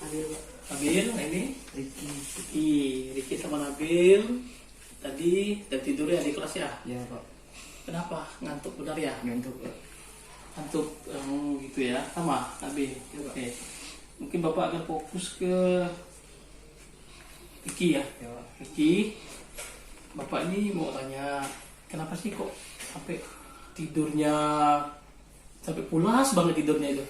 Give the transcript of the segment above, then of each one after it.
Nabil, Pak. Nabil, nah ini Ricky. Ricky sama Nabil tadi dan tidurnya di kelas ya. Ya, Pak. Kenapa? Ngantuk benar ya? Ngantuk, Pak. Ngantuk gitu ya, sama Nabil. Ya, Pak. Oke. Mungkin Bapak akan fokus ke Ricky ya. Ya, Pak. Ricky, Bapak ini mau tanya, kenapa sih kok sampai tidurnya sampai pulas banget tidurnya itu?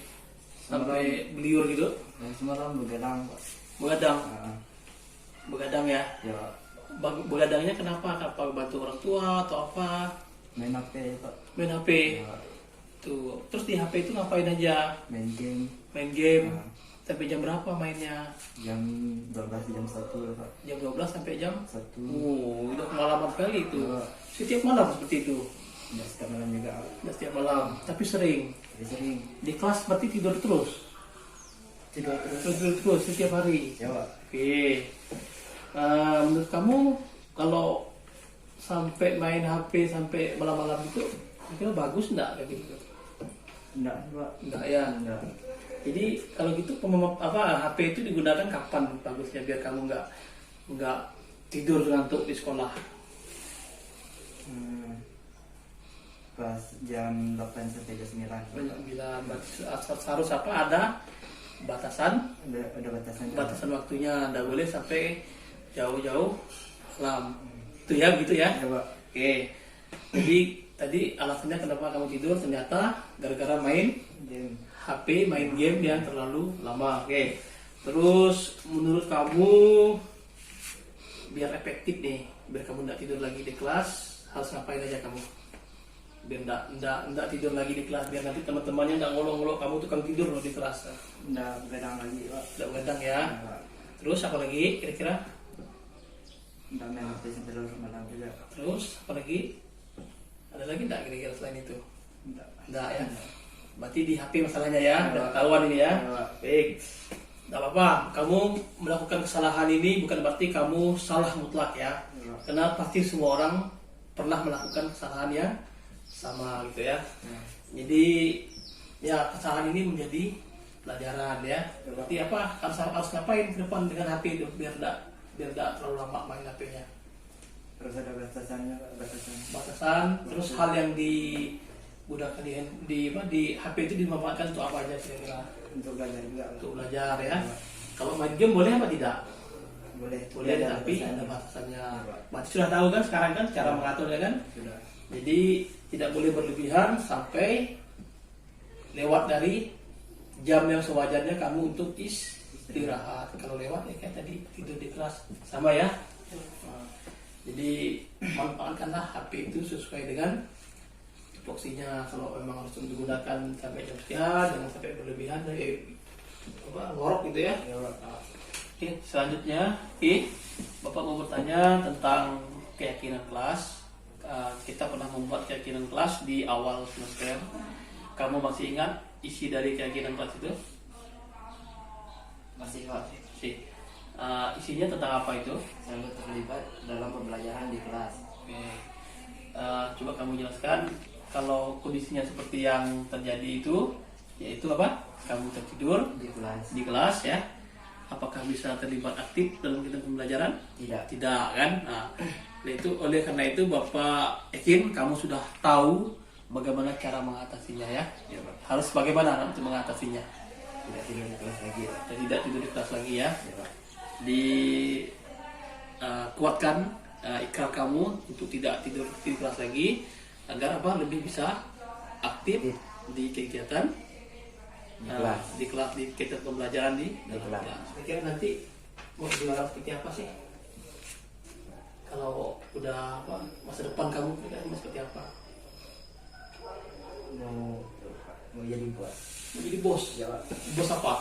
Sampai beliur gitu? Ya, semalam begadang, Pak. Begadang, Ah, begadang ya. ya, Pak. Begadangnya kenapa? Apa bantu orang tua atau apa? Main HP, Pak. Main HP. Ya, Pak. Tuh. Terus di HP itu ngapain aja? Main game Main game. Ah. Sampai jam berapa mainnya? jam 12 jam 1, Pak. Jam 12 sampai jam 1. udah pengalaman sekali itu. Ya. Setiap malam seperti itu. Ya, setiap malam juga, Pak. Udah setiap malam, tapi sering. Jadi sering Di kelas berarti tidur terus. tidur terus. Tidur terus setiap hari. Ya, Pak. Oke. Menurut kamu kalau sampai main HP sampai malam-malam itu kira bagus enggak kayak gitu? Enggak, Pak. Enggak ya. Enggak. Jadi kalau gitu HP itu digunakan kapan bagusnya biar kamu nggak tidur ngantuk di sekolah? Pas jam 8 sampai jam 9. Banyak bilang harus apa ada batasan Ada batasan. batasan waktunya, nggak boleh sampai jauh-jauh malam. Itu ya gitu ya. Ya, Pak. Oke. Jadi tadi alasannya kenapa kamu tidur ternyata gara-gara main Game. HP, main game yang terlalu lama. Oke. Terus menurut kamu biar efektif nih, biar kamu nggak tidur lagi di kelas, harus ngapain aja kamu? Biar nggak tidur lagi di kelas, biar nanti teman-temannya nggak ngolong-ngolong kamu tukang tidur loh di kelas. Enggak begadang lagi, Pak. Nggak begadang ya. Ya, Pak. Terus apa lagi kira-kira? Enggak main HP sampai larut malam juga. Terus apa lagi? Ada lagi nggak kira-kira selain itu? Enggak. Nggak ya. Berarti di HP masalahnya ya, Ya, udah Pak. ketahuan ini ya. Ya, Pak. Baik. Nggak apa-apa, kamu melakukan kesalahan ini bukan berarti kamu salah mutlak ya. Ya, Pak. Karena pasti semua orang pernah melakukan kesalahan yang sama gitu ya. Ya. Jadi ya kesalahan ini menjadi pelajaran ya. Berarti apa harus ngapain ke depan dengan HP itu biar tidak terlalu lama main HP-nya. Terus ada batasannya, Pak. Batasan, terus hal yang digunakan di HP itu dimanfaatkan untuk apa aja kira-kira? Untuk belajar juga, Pak. Untuk belajar ya. Kalau main game boleh apa tidak? Boleh. Boleh, Ada tapi batasannya. ada batasannya. Ya, Berarti sudah tahu kan sekarang kan cara mengaturnya kan? Sudah. Jadi tidak boleh berlebihan sampai lewat dari jam yang sewajarnya kamu untuk istirahat. Kalau lewat ya kayak tadi tidur di kelas sama ya. Nah, jadi manfaatkanlah HP itu sesuai dengan tupoksinya. Kalau memang harus digunakan sampai jam sekian, jangan sampai berlebihan ngorok gitu ya. Ya, Pak. Oke, selanjutnya, Bapak mau bertanya tentang keyakinan kelas. Kita pernah membuat keyakinan kelas di awal semester. Kamu masih ingat isi dari keyakinan kelas itu? Masih, Pak. Isinya tentang apa itu? Selalu terlibat dalam pembelajaran di kelas. Oke. Coba kamu jelaskan kalau kondisinya seperti yang terjadi itu, yaitu apa? Kamu tertidur Di kelas. di kelas ya. Apakah bisa terlibat aktif dalam kegiatan pembelajaran? Tidak. Tidak kan? Nah, oleh karena itu Bapak yakin kamu sudah tahu bagaimana cara mengatasinya ya. Ya, Pak. Harus bagaimana untuk mengatasinya? Tidak tidur di kelas lagi, Pak. Dan tidak tidur di kelas lagi ya. Ya, Pak. Kuatkan ikrar kamu untuk tidak tidur di kelas lagi agar apa lebih bisa aktif di kegiatan Di kelas. di kegiatan pembelajaran di kelas. ya, saya kira nanti mau dilarang seperti apa sih kalau udah apa masa depan kamu mau seperti apa? Mau jadi bos. Mau jadi bos? Ya, Pak. Bos apa?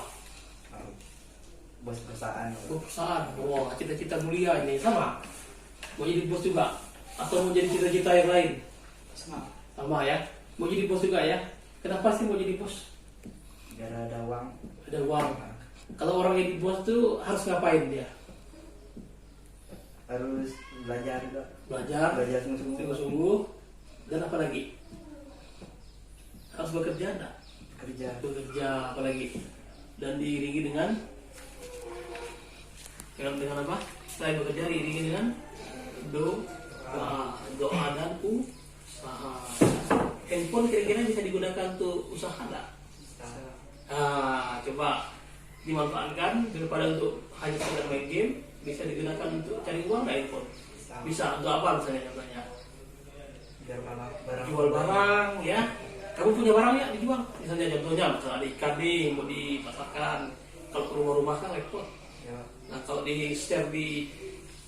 Bos perusahaan. Bos perusahaan. Wah, cita-cita mulia ini sama. Mau jadi bos juga atau mau jadi cita-cita yang lain? Sama ya. Mau jadi bos juga ya. Kenapa sih mau jadi bos? Biar ada uang. Ada uang. Kalau orang jadi bos tuh harus ngapain dia? Harus belajar juga. Belajar Sungguh-sungguh. sungguh-sungguh. Dan apa lagi? Harus bekerja enggak? Kerja. Bekerja apa lagi? Dan diiringi dengan Dengan apa? Selain bekerja diiringi dengan doa dan usaha. Handphone kira-kira bisa digunakan untuk usaha nggak? Coba dimanfaatkan daripada untuk hanya sekedar main game, bisa digunakan untuk cari uang nggak handphone? Bisa. Untuk apa misalnya contohnya? Jual barang ya. Kamu punya barang ya dijual. Misalnya contohnya ada ikan nih mau dipasarkan. Kalau ke rumah-rumah kan repot. Nah kalau di share di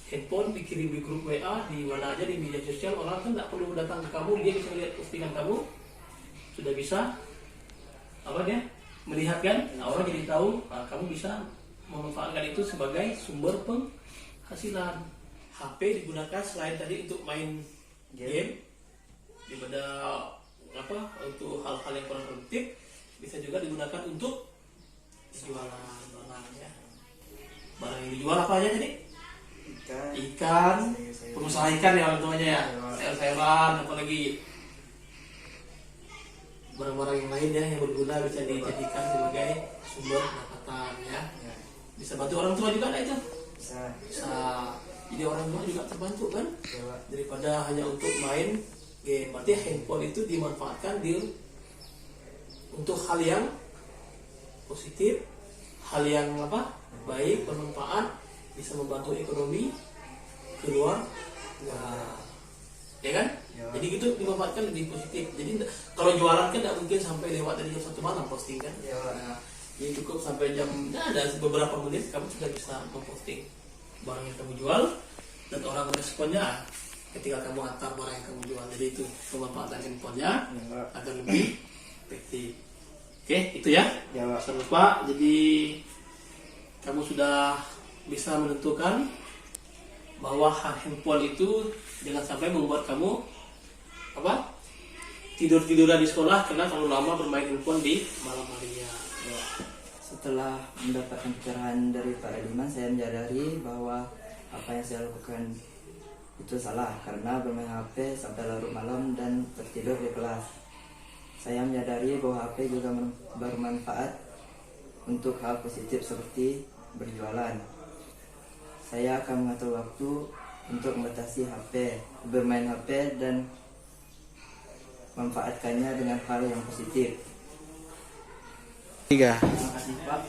handphone, dikirim di grup WA, di mana aja di media sosial, orang kan nggak perlu datang ke kamu, dia bisa lihat postingan kamu, sudah bisa melihat kan. Nah, orang jadi tahu, kamu bisa memanfaatkan itu sebagai sumber penghasilan. HP digunakan selain tadi untuk main game, daripada untuk hal-hal yang kurang produktif, bisa juga digunakan untuk jualan barang ya. Barang yang dijual apa aja tadi? Ikan, pengusaha ikan ya orang tuanya ya, sayur-sayuran, apalagi barang-barang yang lain ya yang berguna bisa dijadikan sebagai sumber pendapatan ya. Bisa bantu orang tua juga itu. Bisa. Jadi orang tua juga terbantu kan, daripada hanya untuk main game. Berarti handphone itu dimanfaatkan untuk hal yang positif, hal yang baik, bermanfaat, bisa membantu ekonomi keluar, ya kan? Jadi gitu dimanfaatkan lebih positif. Jadi kalau jualan kan tidak mungkin sampai lewat dari jam 1 malam posting kan? Jadi cukup sampai jam, ada beberapa menit kamu sudah bisa memposting barang yang kamu jual dan orang meresponnya ketika kamu antar barang yang kamu jual. Jadi itu pemanfaatan handphonenya agar lebih efektif. Oke, itu ya. Jangan lupa. Jadi kamu sudah bisa menentukan bahwa handphone itu jangan sampai membuat kamu tidur-tiduran di sekolah karena terlalu lama bermain handphone di malam harinya. Setelah mendapatkan pencerahan dari Pak Ediman, saya menyadari bahwa apa yang saya lakukan itu salah karena bermain HP sampai larut malam dan tertidur di kelas. Saya menyadari bahwa HP juga bermanfaat untuk hal positif seperti berjualan. Saya akan mengatur waktu untuk membatasi HP, bermain HP dan memanfaatkannya dengan hal yang positif. Tiga. Terima kasih Pak.